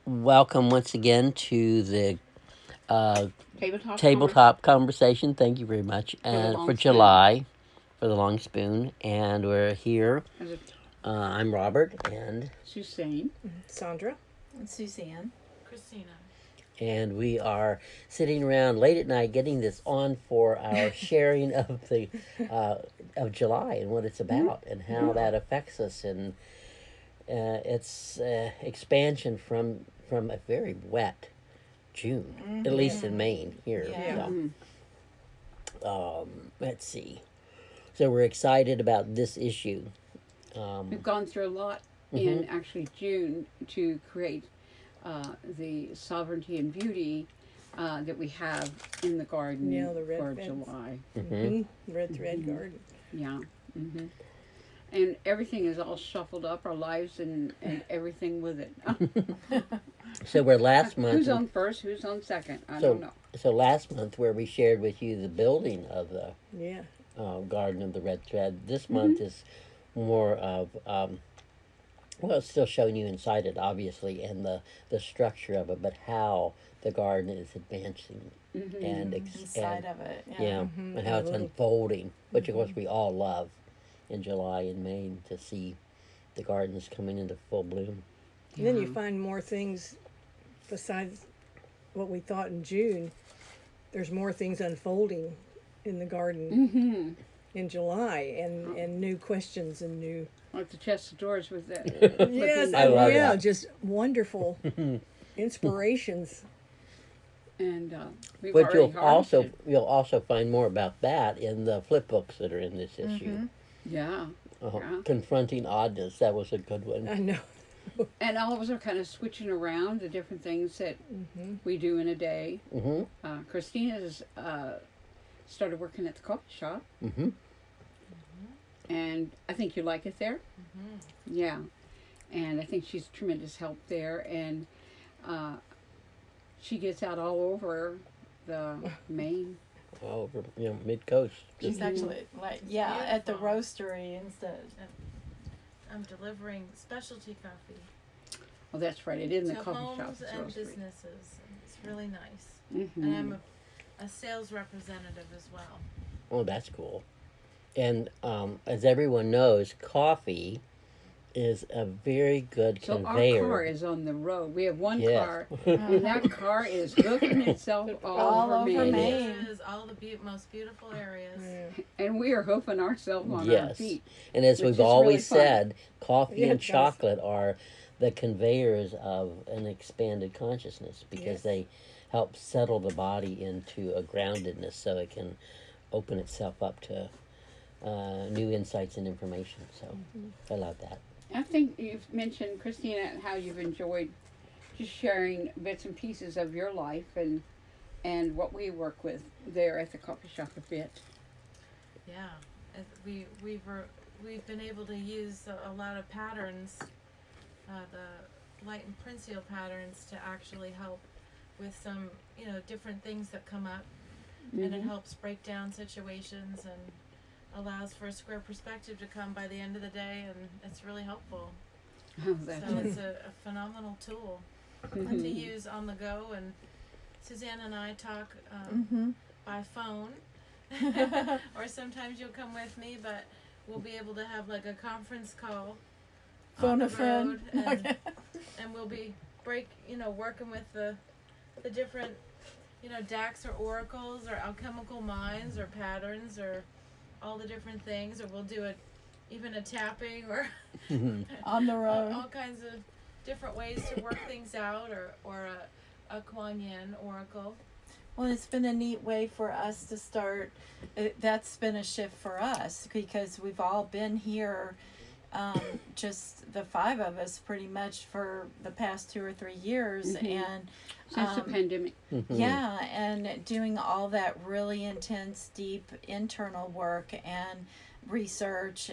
Welcome once again to the Tabletop. tabletop conversation. Thank you very much. the And long for spoon. July, for the long spoon. And we're here. As a I'm Robert, and Suzanne. Sandra. And Suzanne. Christina. we are sitting around late at night getting this on for our sharing of July and what it's about and how that affects us and its expansion from a very wet June, at least in Maine here. Yeah. Let's see. So we're excited about this issue. We've gone through a lot in actually June to create the sovereignty and beauty that we have in the garden Yeah, the red for fence. July. Red thread garden. Yeah. And everything is all shuffled up, our lives and everything with it. So we're last month. Who's on first? Who's on second? I so don't know. so last month where we shared with you the building of the Yeah. Garden of the Red Thread. This month is more of well, it's still showing you inside it, obviously, and the structure of it, but how the garden is advancing and Inside of it. yeah, and how it's unfolding, which of course we all love in July and May to see the gardens coming into full bloom. And then you find more things besides what we thought in June. There's more things unfolding in the garden in July, and new questions and new. Like the chest of drawers with that. Yes, I love yeah, that. just wonderful inspirations. And we've But already harvested. you'll also find more about that in the flip books that are in this issue. Yeah. Yeah. Confronting oddness, that was a good one. I know. And all of us are kind of switching around the different things that we do in a day. Christina's started working at the coffee shop. And I think you like it there. Yeah. And I think she's tremendous help there. And she gets out all over the Maine. All over, mid coast. She's actually at the roastery instead. I'm delivering specialty coffee Oh, that's right. It is in to the coffee shop. homes It's and roastery. businesses. It's really nice. And I'm a sales representative as well. Oh, that's cool. And as everyone knows, coffee is a very good So conveyor. our car is on the road. We have one Yes. car, and that car is hooking itself all over Maine. Maine. It is all the most beautiful areas. And we are hoofing ourselves on our Yes. feet. And as which we've is really always fun. said, coffee Yeah, and it does. chocolate are the conveyors of an expanded consciousness because Yes. they help settle the body into a groundedness so it can open itself up to new insights and information. So I love that. I think you've mentioned, Christina, how you've enjoyed just sharing bits and pieces of your life and what we work with there at the coffee shop a bit. Yeah, we've been able to use a lot of patterns, the light and print seal patterns, to actually help with some different things that come up, and it helps break down situations and allows for a square perspective to come by the end of the day, and it's really helpful. Oh, that's So it's a phenomenal tool to use on the go. And Suzanne and I talk by phone, or sometimes you'll come with me, but we'll be able to have like a conference call Phone on a the friend. road, and we'll be working with the different decks or oracles or alchemical minds or patterns or all the different things, or we'll do even a tapping or On the road. all kinds of different ways to work things out, or a Kuan Yin oracle. Well, it's been a neat way for us to start. That's been a shift for us because we've all been here, just the five of us pretty much for the past 2 or 3 years. And since the pandemic. yeah, and doing all that really intense, deep internal work and research,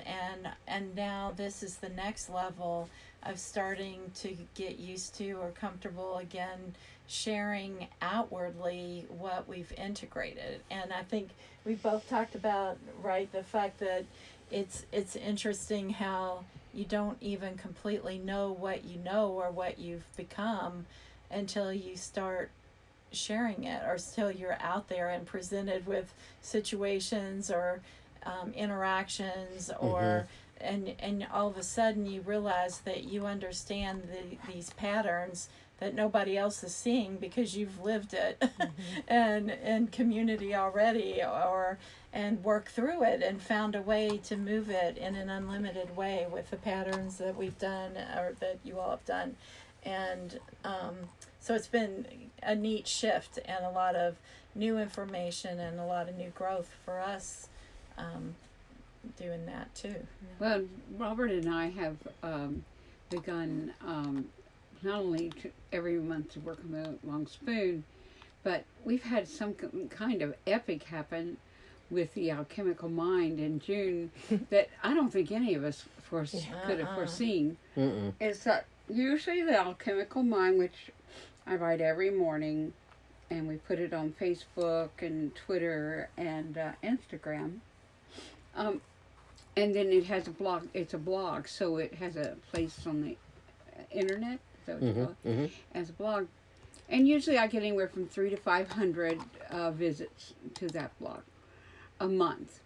and now this is the next level of starting to get used to or comfortable again sharing outwardly what we've integrated. And I think we both talked about, right, the fact that it's interesting how you don't even completely know what you know or what you've become until you start sharing it, or still you're out there and presented with situations or interactions, or and all of a sudden you realize that you understand these patterns that nobody else is seeing because you've lived it and community already, or and work through it and found a way to move it in an unlimited way with the patterns that we've done or that you all have done. And so it's been a neat shift and a lot of new information and a lot of new growth for us doing that too. Well, Robert and I have begun not only every month to work on the long spoon, but we've had some kind of epic happen with the alchemical mind in June that I don't think any of us could have foreseen. It's that usually the alchemical mind, which I write every morning, and we put it on Facebook and Twitter and Instagram. And then it has a blog. It's a blog, so it has a place on the internet. Is that what you call it? As a blog. And usually I get anywhere from 300 to 500 visits to that blog a month.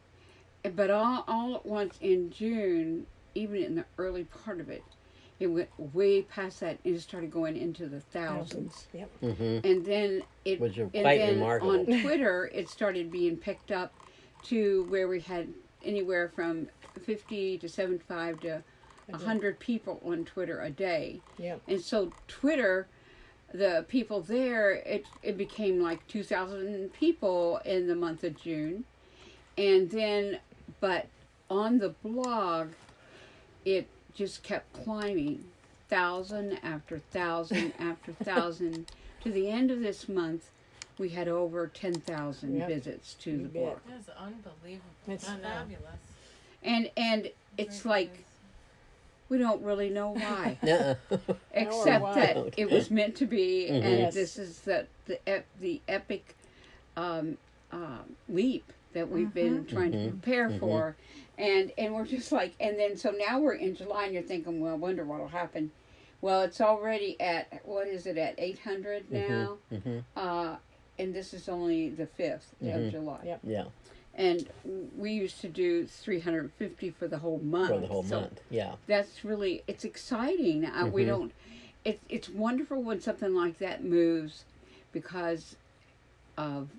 But all at once in June, even in the early part of it, it went way past that and it started going into the thousands. Yep. And then it Which is and quite then remarkable. on Twitter it started being picked up to where we had anywhere from 50 to 75 to 100 people on Twitter a day. Yep. And so Twitter, the people there, it became like 2,000 people in the month of June. And then, but on the blog, it just kept climbing, 1,000 after 1,000 after 1,000. To the end of this month, we had over 10,000 visits to the blog. That's unbelievable. It's fabulous. And it's like, we don't really know why. Except why. that it was meant to be, and Yes. this is the epic leap that we've been trying to prepare for, and we're just like, and then so now we're in July, and you're thinking, well, I wonder what'll happen. Well, it's already at, what is it, at 800 now, and this is only the 5th of July. Yep. Yeah, And we used to do 350 for the whole month. for the whole So month. Yeah. that's really, it's exciting. We don't, it's wonderful when something like that moves because of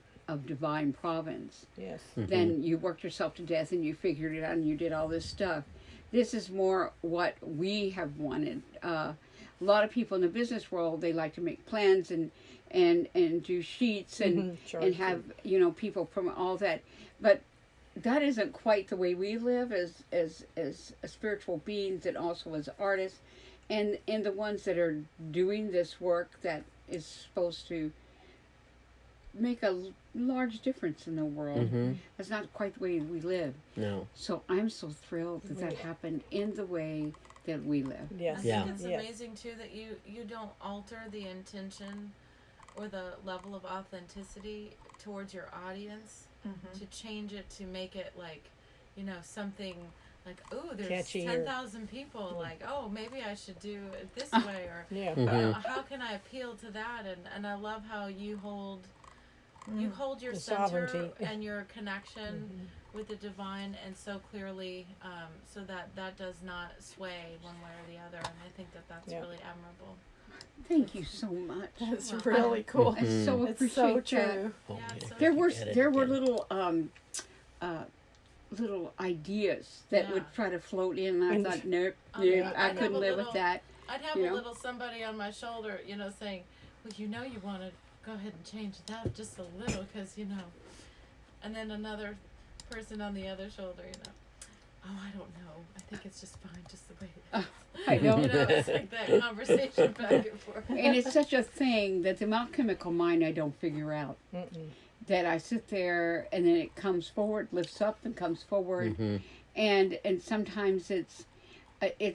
divine providence. Yes. Then you worked yourself to death and you figured it out and you did all this stuff. This is more what we have wanted. A lot of people in the business world, they like to make plans and do sheets and have, people from all that. But that isn't quite the way we live as spiritual beings and also as artists, and the ones that are doing this work that is supposed to make a large difference in the world. That's not quite the way we live. No. So I'm so thrilled that happened in the way that we live. Yes. I Yeah. think it's Yes. amazing too that you don't alter the intention or the level of authenticity towards your audience to change it to make it like, something like, oh, there's Catchy or- 10,000 people, like, oh, maybe I should do it this way, or Yeah. how can I appeal to that? And I love how you hold your The center sovereignty. and your connection with the divine, and so clearly, so that does not sway one way or the other. And I think that's Yeah. really admirable. Thank you so much. It's really cool. I so It's appreciate so that. true. Oh, Yeah, it's so There you were get it there were again. little ideas that would Yeah. try to float in, and I And- thought, nope, yeah. I I'd have couldn't a live little- with that. I'd have You a know? little somebody on my shoulder, saying, well, you want to go ahead and change that just a little, because, and then another person on the other shoulder, oh, I don't know. I think it's just fine just the way it is. I know. It's like that conversation back and forth. And it's such a thing that the alchemical mind I don't figure out. That I sit there and then it comes forward, lifts up and comes forward, and sometimes it's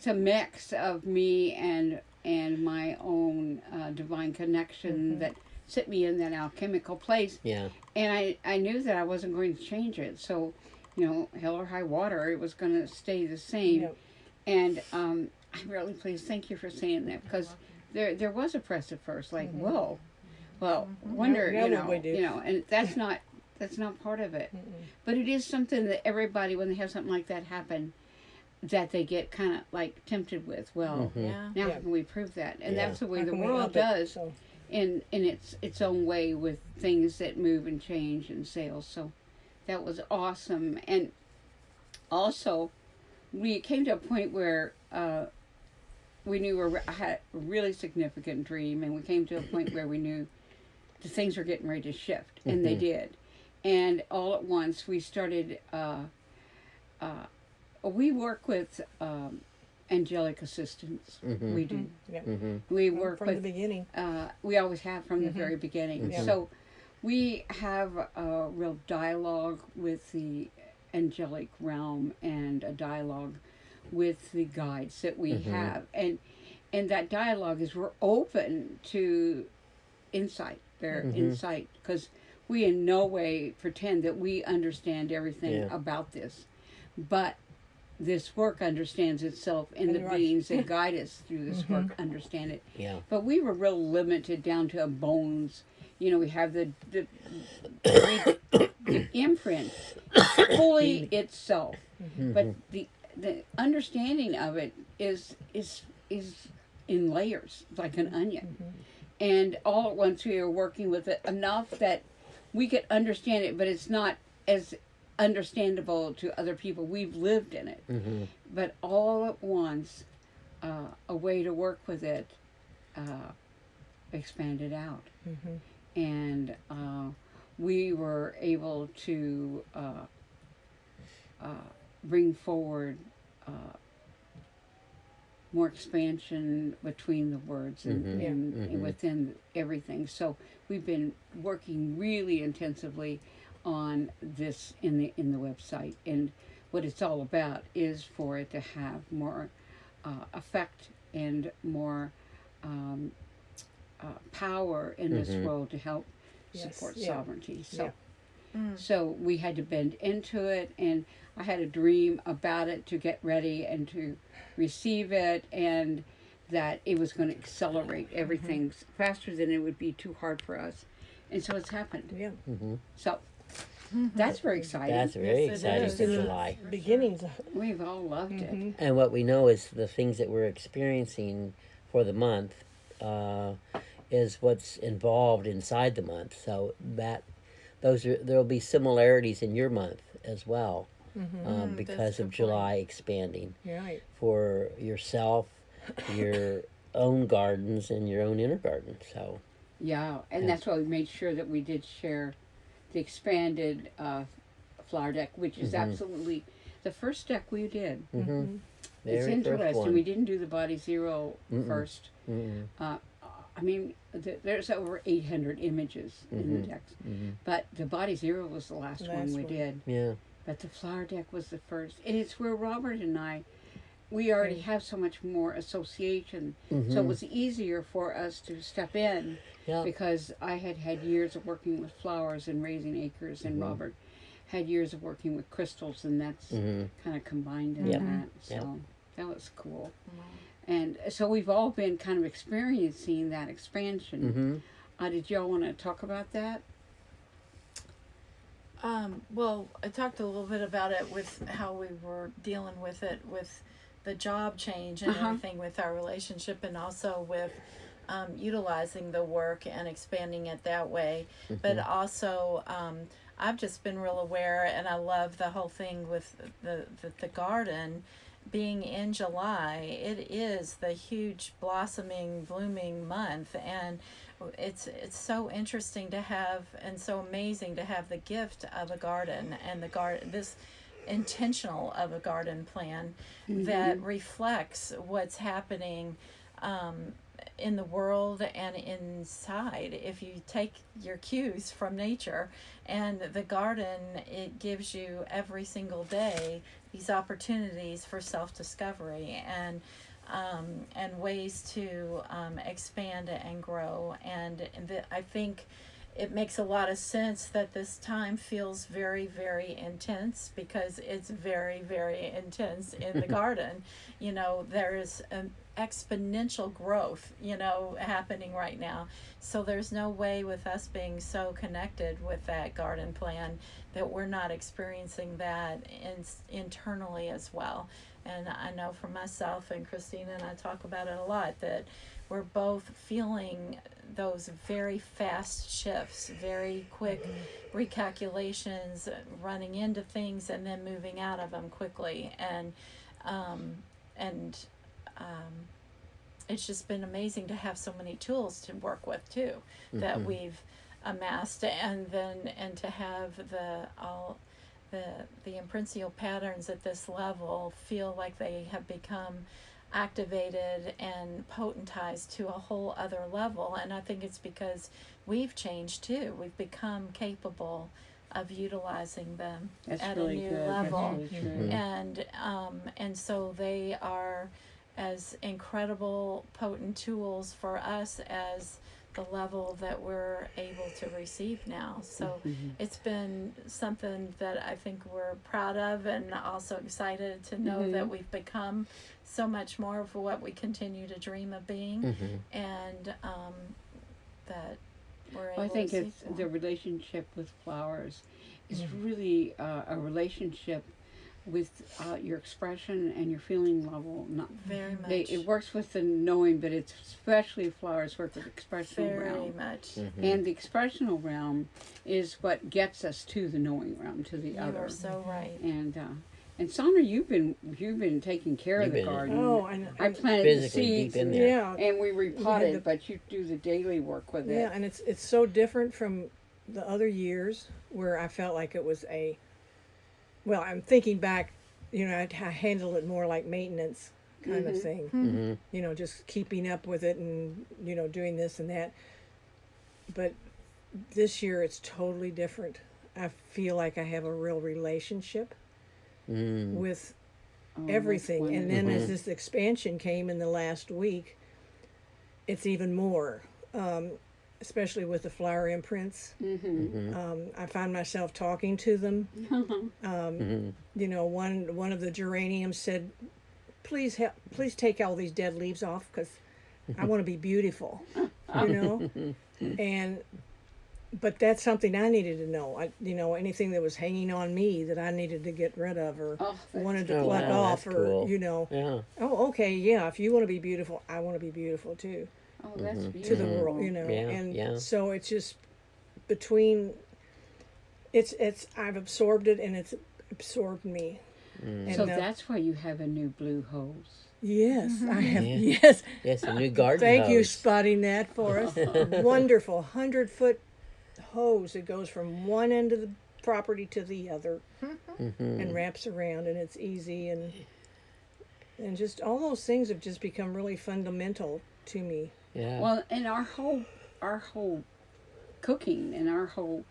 a mix of me and my own divine connection that set me in that alchemical place. Yeah. And I knew that I wasn't going to change it, so hell or high water, it was going to stay the same. Yep. And I'm really pleased. Thank you for saying that, because there was a press at first, like, whoa, well, wonder, Now what we do. and that's not part of it, but it is something that everybody, when they have something like that happen, that they get kind of like tempted with. Well, Yeah. now Yeah. how can we prove that? And Yeah. that's the way How the can we world up it? does, So, in its own way, with things that move and change and sales. So that was awesome. And also, we came to a point where we knew I had a really significant dream, and we came to a point where we knew the things were getting ready to shift, and they did. And all at once, we started. We work with angelic assistants. We do. yeah. We work From with. the beginning. We always have from the very beginning. Yeah. So we have a real dialogue with the angelic realm, and a dialogue with the guides that we have, and that dialogue is, we're open to their insight, because we in no way pretend that we understand everything about this, but this work understands itself, and the Right. beings that guide us through this work understand it. Yeah. But we were real limited down to bones. We have the imprint fully itself, but the understanding of it is in layers, like an onion. And all at once we are working with it enough that we could understand it, but it's not as understandable to other people. We've lived in it, but all at once, a way to work with it expanded out, and we were able to bring forward more expansion between the words and within everything. So we've been working really intensively on this in the website, and what it's all about is for it to have more effect and more power in this world to help support sovereignty. So so we had to bend into it, and I had a dream about it to get ready and to receive it, and that it was going to accelerate everything faster than it would be too hard for us. And so it's happened. Yeah. So that's very exciting. That's very Yes, it exciting is. for July. Beginnings. We've all loved it. And what we know is the things that we're experiencing for the month is what's involved inside the month. So there'll be similarities in your month as well, because that's a of good July expanding Right. for yourself, your own gardens, and your own inner garden. So Yeah, and that's why we made sure that we did share the expanded flower deck, which is absolutely the first deck we did. It's very first interesting. one. We didn't do the body zero first. I mean, there's over 800 images in the decks, but the body zero was the last one we did. Yeah. But the flower deck was the first, and it's where Robert and we already have so much more association, so it was easier for us to step in. Yeah. Because I had had years of working with flowers and raising acres, and Robert had years of working with crystals, and that's kind of combined in that. So that was cool. And so we've all been kind of experiencing that expansion. Did y'all want to talk about that? Well, I talked a little bit about it with how we were dealing with it with the job change and everything with our relationship, and also with utilizing the work and expanding it that way. But also, I've just been real aware, and I love the whole thing with the garden being in July. It is the huge blossoming, blooming month, and it's so interesting to have, and so amazing to have the gift of a garden, and this intentional of a garden plan that reflects what's happening in the world and inside. If you take your cues from nature, and the garden, it gives you every single day these opportunities for self-discovery and ways to expand and grow. And I think it makes a lot of sense that this time feels very, very intense because it's very, very intense in the garden. You know, there is an exponential growth, you know, happening right now. So there's no way with us being so connected with that garden plan that we're not experiencing that internally as well. And I know for myself and Christina and I talk about it a lot that we're both feeling those very fast shifts, very quick recalculations, running into things and then moving out of them quickly. And it's just been amazing to have so many tools to work with too, that we've amassed, and to have the impressional patterns at this level feel like they have become activated and potentized to a whole other level. And I think it's because we've changed too. We've become capable of utilizing them That's at really a new good. level. That's really true. And so they are as incredible potent tools for us as the level that we're able to receive now. So it's been something that I think we're proud of, and also excited to know that we've become so much more of what we continue to dream of being, and that we're able I think to see it's more. the relationship with flowers is really a relationship with your expression and your feeling level. Not Very much. it works with the knowing, but it's especially flowers work with the expressional Very realm. much. And the expressional realm is what gets us to the knowing realm, to the You other. are so right. And Sandra, you've been taking care of You've the been- garden. Oh, I planted the Physically seeds deep in there. yeah, and we repotted, the- but you do the daily work with yeah, it. and it's so different from the other years where I felt like it was well, I'm thinking back, you know, I handled it more like maintenance kind of thing. You know, just keeping up with it and, you know, doing this and that. But this year it's totally different. I feel like I have a real relationship with Oh, that's everything. And then wonderful. as this expansion came in the last week, it's even more, especially with the flower imprints. I find myself talking to them. You know, one of the geraniums said, please take all these dead leaves off because I want to be beautiful, you know. But that's something I needed to know. You know, anything that was hanging on me that I needed to get rid of or wanted to Oh, pluck wow, off, that's or cool. you know, Yeah. oh, okay, yeah. If you want to be beautiful, I want to be beautiful too, Oh, that's to beautiful. the world, you know. Yeah, And yeah. so it's just between. It's I've absorbed it and it's absorbed me. And So that's why you have a new blue hose. yes, I have. Yeah. Yes, Yes, a new garden thank you hose. spotting that for us. Wonderful 100-foot hose that goes from one end of the property to the other and wraps around, and it's easy, and just all those things have just become really fundamental to me. Yeah. Well, and our whole cooking and our whole,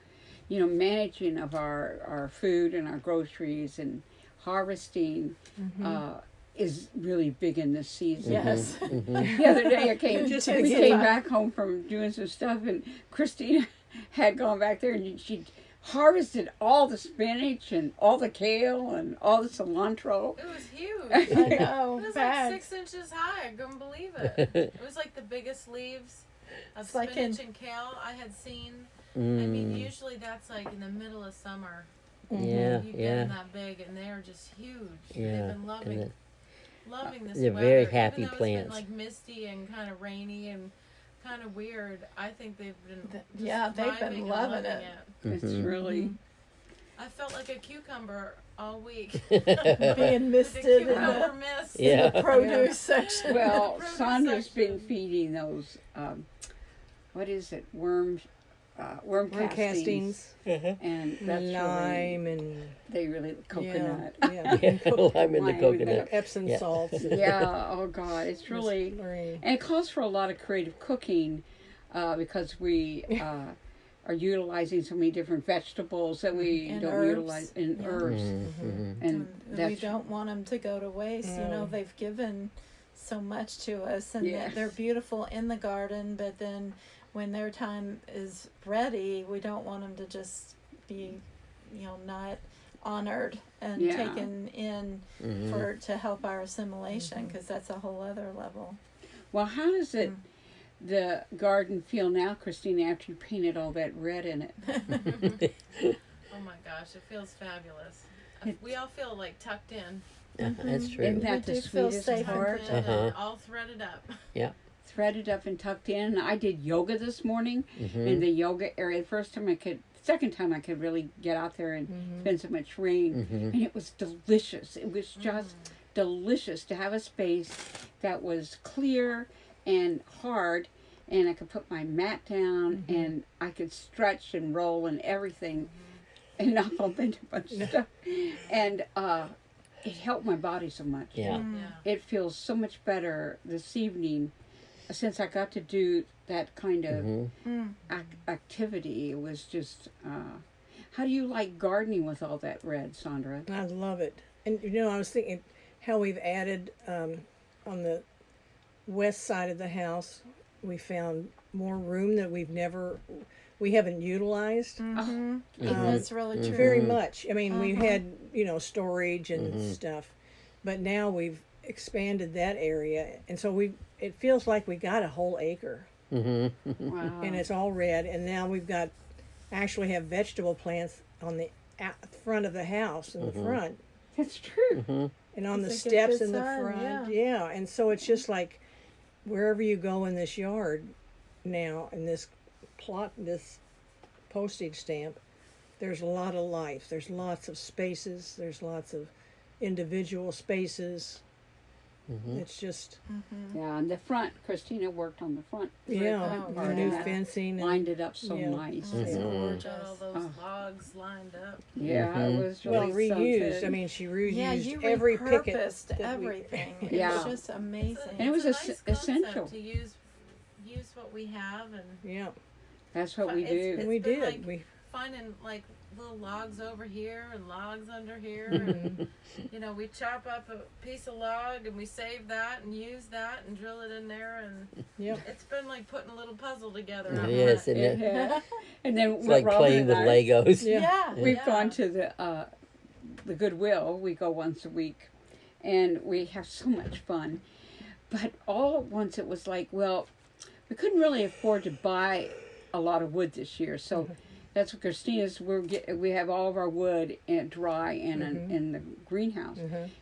managing of our food and our groceries and harvesting is really big in this season. Yes. The other day we came back home from doing some stuff, and Christina had gone back there and she harvested all the spinach and all the kale and all the cilantro. It was huge. I know. It was Bad. like 6 inches high. I couldn't believe it. It was like the biggest leaves of It's like spinach and kale I had seen. I mean, usually that's like in the middle of summer. Yeah, You get yeah. them that big, and they're just huge. Yeah, They've been loving this they're weather. very happy Even though plants. It's been like misty and kind of rainy and kind of weird. I think they've been just Yeah, they've been thriving and loving it. It's really I felt like a cucumber all week. Being The misted in cucumber the, mist. Yeah. produce section. well. Produce Sandra's been section. feeding those. What is it? Worm castings. And that's really, Lime and they really coconut. yeah, Yeah, lime in the Lime coconut. Epsom Yeah. salts. Yeah, oh God, it's really, Slurry. and it calls for a lot of creative cooking because we are utilizing so many different vegetables that we And don't herbs. utilize, and herbs, and we that's don't want them to go to waste. You know, they've given so much to us, and Yeah. that they're beautiful in the garden, but then when their time is ready, we don't want them to just be, not honored and Yeah. taken in for to help our assimilation, because that's a whole other level. Well, how does the garden feel now, Christina, after you painted all that red in it? Oh my gosh, it feels fabulous. We all feel like tucked in. Yeah, that's true. Isn't that We the do feel sweetest safe and part? Tucked in Uh-huh. and all threaded up. Threaded up and tucked in. I did yoga this morning Mm-hmm. in the yoga area. Second time I could really get out there and spend so much rain. Mm-hmm. And it was delicious. It was just delicious to have a space that was clear and hard, and I could put my mat down and I could stretch and roll and everything and not bump into a bunch of stuff. And it helped my body so much. Yeah. Yeah. It feels so much better this evening since I got to do that kind of activity. It was just, how do you like gardening with all that red, Sandra? I love it. And I was thinking how we've added on the west side of the house, we found more room that we haven't utilized That's really true. very much. I mean, we had, storage and stuff, but now we've expanded that area. And so it feels like we got a whole acre Mm-hmm. Wow. and it's all red. And now we've actually have vegetable plants on the front of the house in the front. That's true. Mm-hmm. And on the It's a steps good in the sign, front, yeah. and so it's just like wherever you go in this yard now, in this postage stamp, there's a lot of life. There's lots of spaces. There's lots of individual spaces. It's just Yeah, and the front, Christina worked on the front. yeah, Oh, the new yeah. fencing and Lined it up so Yeah. nice. It's Mhm. gorgeous. Got all those logs lined up. Yeah, it was really well reused. something. I mean, she reused Yeah, you every picket. repurposed that we- everything. Yeah. It's just amazing. And it was It's a nice essential. concept to use what we have, and Yeah, That's what we It's- do. and we been did. like- We finding like little logs over here and logs under here. Mm-hmm. And, we chop up a piece of log and we save that and use that and drill it in there, and yeah. it's been like putting a little puzzle together. It out is, front. isn't it? Yeah. And then It's like playing with Legos. Yeah. Yeah. We've yeah. gone to the Goodwill. We go once a week, and we have so much fun. But all at once, it was like, well, we couldn't really afford to buy a lot of wood this year, so that's what Christina's. We have all of our wood dry in the greenhouse,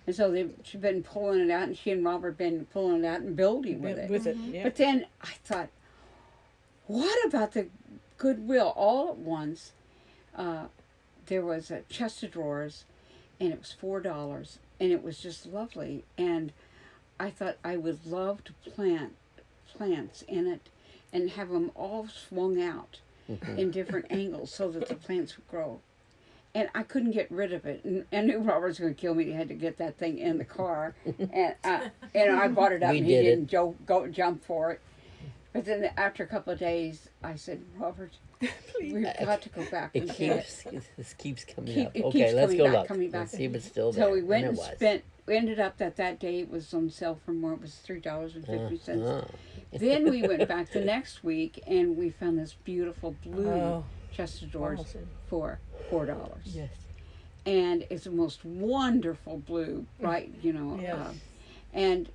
and so she's been pulling it out, and she and Robert been pulling it out and building with it. Yeah. But then I thought, what about the Goodwill? All at once, there was a chest of drawers, and it was $4, and it was just lovely. And I thought I would love to plant plants in it and have them all swung out in different angles so that the plants would grow. And I couldn't get rid of it. And I knew Robert was going to kill me. He had to get that thing in the car. And I bought it up, We and he did it. didn't go jump for it. But then after a couple of days, I said, Robert, we've got to go back and get it. This keeps coming Keep- up. it Okay, keeps let's coming go back, look. coming back. Let's see if it's still there. So we went And and it was. spent. We ended up that day it was on sale for more. It was $3.50. Uh-huh. Then we went back the next week and we found this beautiful blue Oh, chest of drawers awesome. for $4. Yes. And it's the most wonderful blue, bright, Yeah. and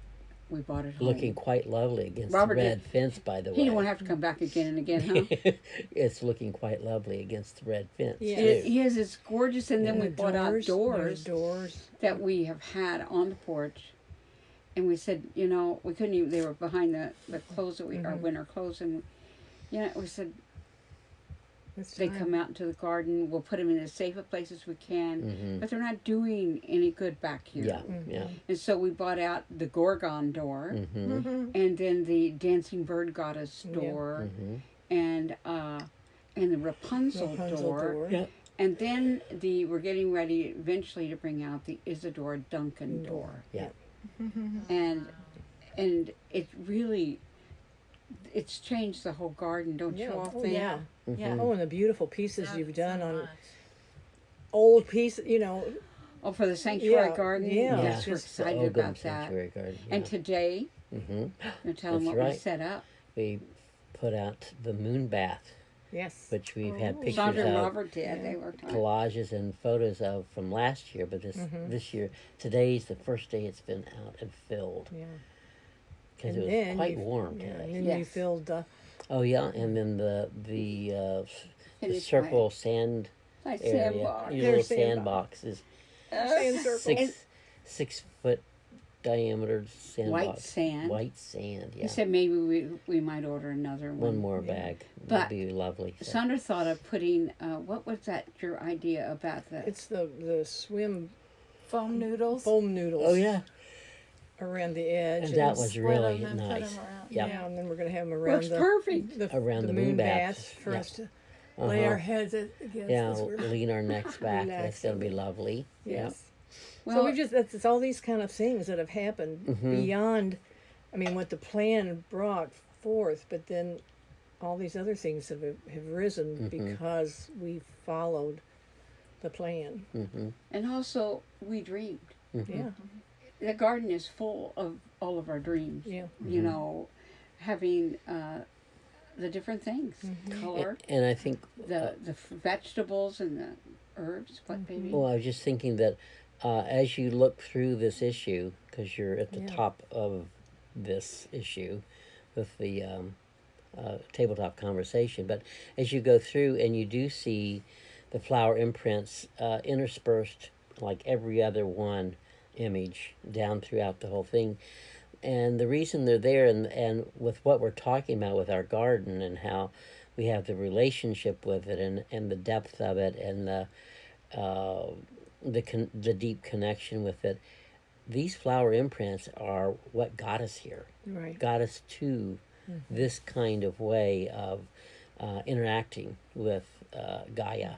we bought it home. Looking quite lovely against Robert the red fence, by the way. He didn't have to come back again and again, huh? It's looking quite lovely against the red fence, Yeah. too. It is. It's gorgeous. And then we The bought out there's doors doors. that we have had on the porch. And we said, we couldn't even, they were behind the clothes that our winter clothes. And, we said, It's they time. come out into the garden. We'll put them in as safe a place as we can. Mhm. But they're not doing any good back here. Yeah, yeah. And so we bought out the Gorgon door. Mm-hmm. And then the Dancing Bird Goddess Yeah. door. Mm-hmm. And the Rapunzel, Rapunzel door. door. Yeah. And then we're getting ready eventually to bring out the Isadora Duncan door. Yeah. And it really, it's changed the whole garden, don't you Yeah. all Oh, think? Yeah. Yeah. Oh, and the beautiful pieces Yeah, you've done so on much. old pieces, Oh, for the sanctuary Yeah, garden? yeah. Yes, we're It's the excited Ogham about that. Sanctuary Garden. Yeah. And today, Mm-hmm. You tell them That's what we right. set up. We put out the moon bath, Yes. which we've had Oh. pictures Sandra and of, Robert did. Yeah. They worked on it. collages and photos of from last year, but this year, today's the first day it's been out and filled Yeah. because And it then was quite you- warm Yeah, today. and then you Yes. filled the Oh yeah, and then the Finished circle sand my area, sandbox. your Their little sandbox. sandbox is sand circle. And- 6 foot diameter sandbox. White sand. White sand. Yeah. He said maybe we might order another one. One more Yeah. bag But would be lovely. So. Sandra thought of putting. What was that? Your idea about the? It's the swim Foam noodles. foam noodles Oh yeah, around the edge. and that was Split really 'em and put 'em nice. around. Yeah. Yeah, and then we're gonna have them around Works the perfect. Around the moon moon bath. bath for Yeah. us to lay Uh-huh. our heads against. Yeah, as we're- lean our necks back. That's gonna be Relaxing. lovely. Yes. Well, So we just it's all these kind of things that have happened Mhm. beyond, I mean, what the plan brought forth, but then all these other things have risen because we followed the plan. Yeah. Mm-hmm. and also we dreamed. Yeah, The garden is full of all of our dreams. yeah. You know, having the different things, color, And I think, the vegetables and the herbs. What baby? well, I was just thinking that as you look through this issue, because you're at the Yeah. top of this issue with the tabletop conversation, but as you go through and you do see the flower imprints interspersed like every other one image down throughout the whole thing. And the reason they're there, and with what we're talking about with our garden and how we have the relationship with it and the depth of it and the deep connection with it, these flower imprints are what got us here, Right. got us to this kind of way of interacting with Gaia.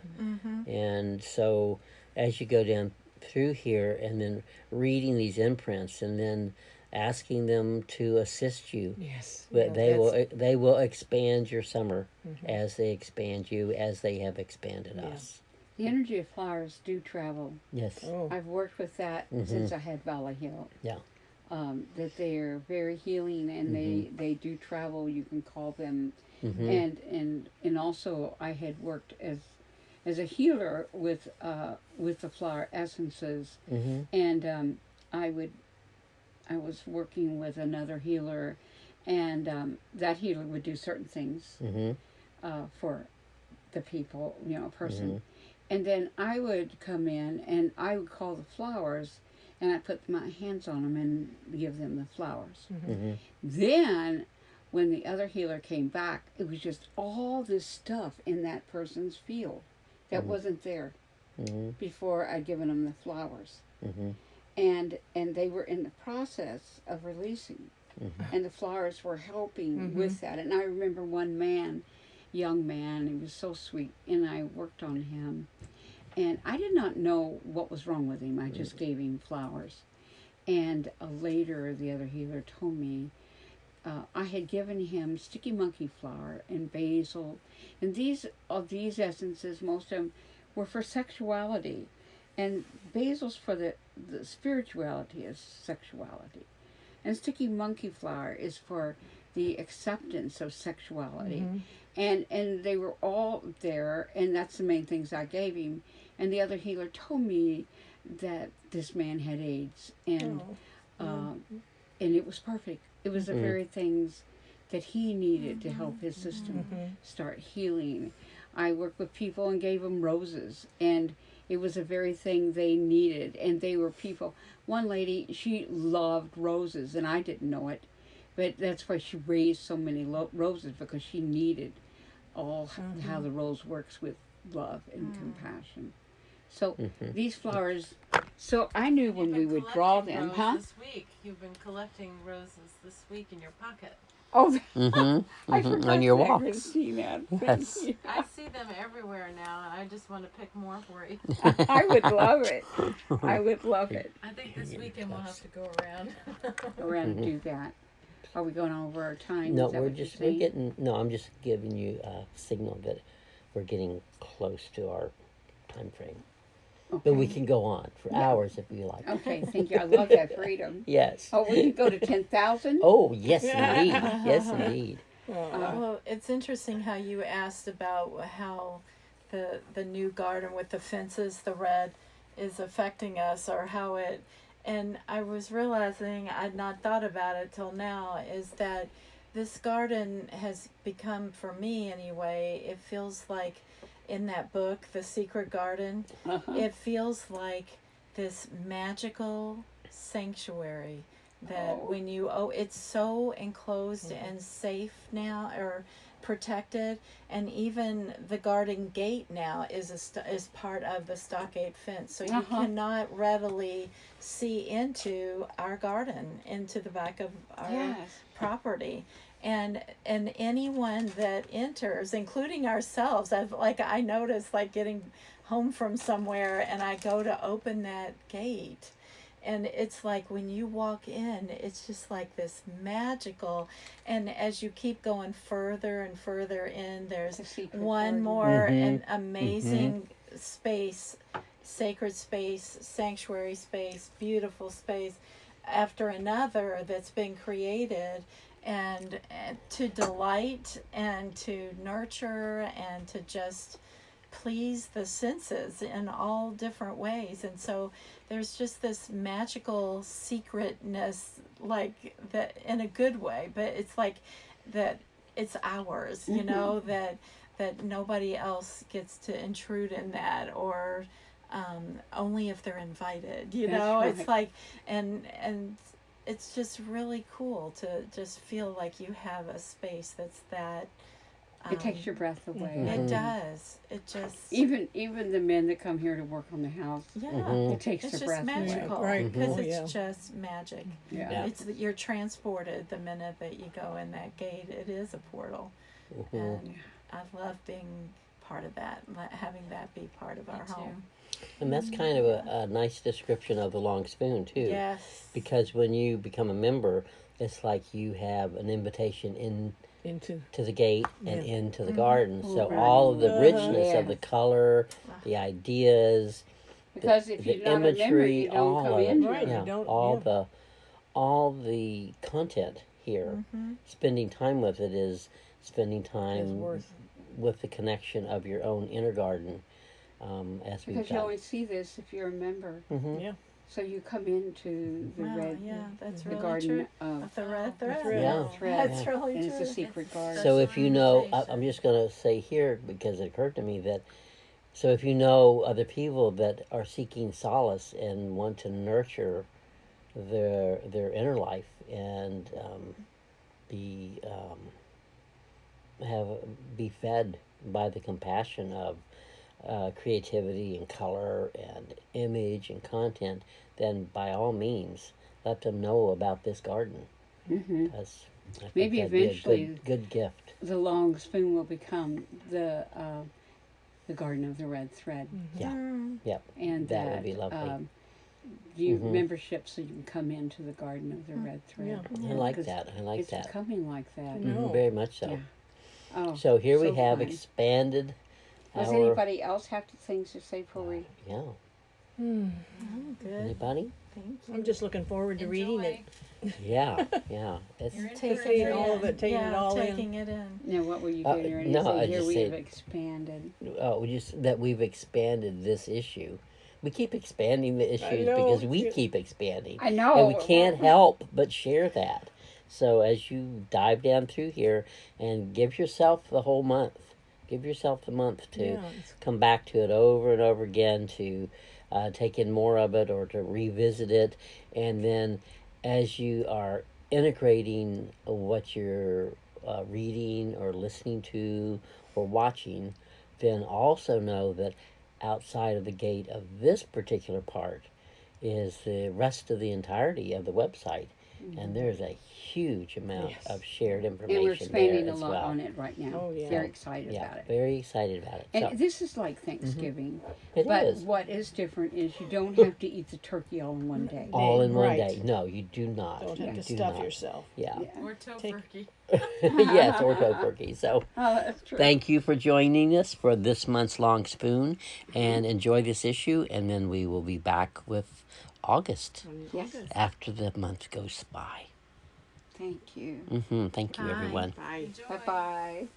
And so as you go down through here and then reading these imprints and then asking them to assist you, Yes. but Yeah, they will expand your summer as they expand you, as they have expanded Yeah. us. The energy of flowers do travel. Yes. Oh, I've worked with that since I had Valley Hill. Yeah. That they are very healing and they do travel. You can call them, Mhm. and also I had worked as a healer with the flower essences, Mm-hmm. and I was working with another healer, and that healer would do certain things Mm-hmm. for the people, you know, a person. And then I would come in and I would call the flowers and I put my hands on them and give them the flowers. Mm-hmm. Then when the other healer came back, it was just all this stuff in that person's field that wasn't there Mm-hmm. before I'd given them the flowers. Mm-hmm. And they were in the process of releasing. And the flowers were helping with that. And I remember one man, young man, he was so sweet, and I worked on him. And I did not know what was wrong with him. I just gave him flowers. And later, the other healer told me I had given him sticky monkey flower and basil. And these essences, most of them, were for sexuality. And basil's for the spirituality of sexuality. And sticky monkey flower is for the acceptance of sexuality. And they were all there, and that's the main things I gave him. And the other healer told me that this man had AIDS, and and it was perfect. It was the very things that he needed to help his system start healing. I worked with people and gave them roses, and it was the very thing they needed. And they were people. One lady, she loved roses, and I didn't know it, but that's why she raised so many roses, because she needed all how the rose works with love and compassion. So these flowers. So I knew when we would draw them, huh? This week, you've been collecting roses this week in your pocket. Oh, Mm-hmm. I forgot On your that I walks. could see that. Yes. Thank you. I see them everywhere now, and I just want to pick more for you. I would love it. I would love it. I think this weekend we'll have to go around. Go around and do that. Are we going over our time? No, Is that we're what you're just we're saying? getting. No, I'm just giving you a signal that we're getting close to our time frame. but we Okay. can go on for Yeah. hours if we like. Okay, thank you. I love that freedom. Yes. Oh, we could go to 10,000. Oh, yes, indeed. Yes, indeed. Well, it's interesting how you asked about how the new garden with the fences, the red, is affecting us, or how it. And I was realizing I'd not thought about it till now. Is that this garden has become, for me anyway, it feels like in that book, The Secret Garden, Uh-huh. it feels like this magical sanctuary that Oh. when you it's so enclosed and safe now, or protected, and even the garden gate now is is part of the stockade fence, so you cannot readily see into our garden, into the back of our Yes. property. And anyone that enters, including ourselves, I noticed, like, getting home from somewhere and I go to open that gate, and it's like when you walk in, it's just like this magical. And as you keep going further and further in, there's The secret one garden. more Mhm. an amazing space, sacred space, sanctuary space, beautiful space after another that's been created, and to delight and to nurture and to just please the senses in all different ways. And so there's just this magical secretness, like, that, in a good way, but it's like that it's ours, you know, that nobody else gets to intrude in that, or only if they're invited, you That's know. right. It's like, and it's just really cool to just feel like you have a space that's that It takes your breath away. it does. It just Even the men that come here to work on the house, yeah. it takes It's their just breath away. magical, Right. because Oh, it's yeah. just magic. Yeah. Yeah. It's you're transported the minute that you go in that gate. It is a portal, and I love being part of that, having that be part of our too. home. And that's kind of a nice description of the long spoon, too. Yes. Because when you become a member, it's like you have an invitation in Into to the gate and Yeah. into the garden. So Right. all of the Uh-huh. richness of the Yes. color, the ideas, Because if the you're not a member, imagery, you don't all come of in it. Right, here. you Yeah, don't- all the content here. Spending time with it is spending is time worth. with the connection of your own inner garden, as we've Because you done. only see this if you're a member. Mhm. Yeah. So you come into the Wow, red, yeah, that's the really garden true. of, Of the red thread. red. Yeah. thread. That's really and it's true. a secret garden. So if you know, I'm invitation. just going to say here because it occurred to me that, so if you know other people that are seeking solace and want to nurture their inner life and be have be fed by the compassion of creativity and color and image and content, then by all means let them know about this garden. Hmm. Because I think Maybe that'd be a eventually good gift. The long spoon will become the garden of the red thread, Yeah. Mm. Yep. and That would be lovely. You Mhm. membership so you can come into the garden of the red thread. I like 'Cause that. I like It's that. becoming like that. No. Very much so. Yeah. Oh, So here we so have fun. expanded Does our. anybody else have things to say before we? Yeah. Hmm. Good. Anybody? Thank you. I'm just looking forward to reading it. Yeah. Yeah. It's. You're in Taking for a Taking it all in. of it, taking yeah, it all in. taking it in. No, what were you Uh, getting ready no, to say? I Here just we have say- expanded. Just that we've expanded this issue. We keep expanding the issues know. because we Yeah. keep expanding. I know. And we can't help but share that. So as you dive down through here and give yourself the whole month, give yourself the month to Yeah, it's- come back to it over and over again, to take in more of it or to revisit it. And then as you are integrating what you're reading or listening to or watching, then also know that outside of the gate of this particular part is the rest of the entirety of the website. and there's a huge amount Yes. of shared And we're information there spending a as lot well. on it right now. Oh, yeah. Very excited Yeah, about it. very excited about it. And So this is like Thanksgiving, it but is what is different is you don't have to eat the turkey all in one day. all in one Right. day. No, you do not. Don't You have to do stuff not. yourself. Yeah. Yeah. Or Take- tofurkey. Yes, or tofurkey. So Oh, that's true. thank you for joining us for this month's Long Spoon, and enjoy this issue, and then we will be back with August Yes. after the month goes by. Thank you. Thank you, Bye. everyone. Bye. Enjoy. Bye bye.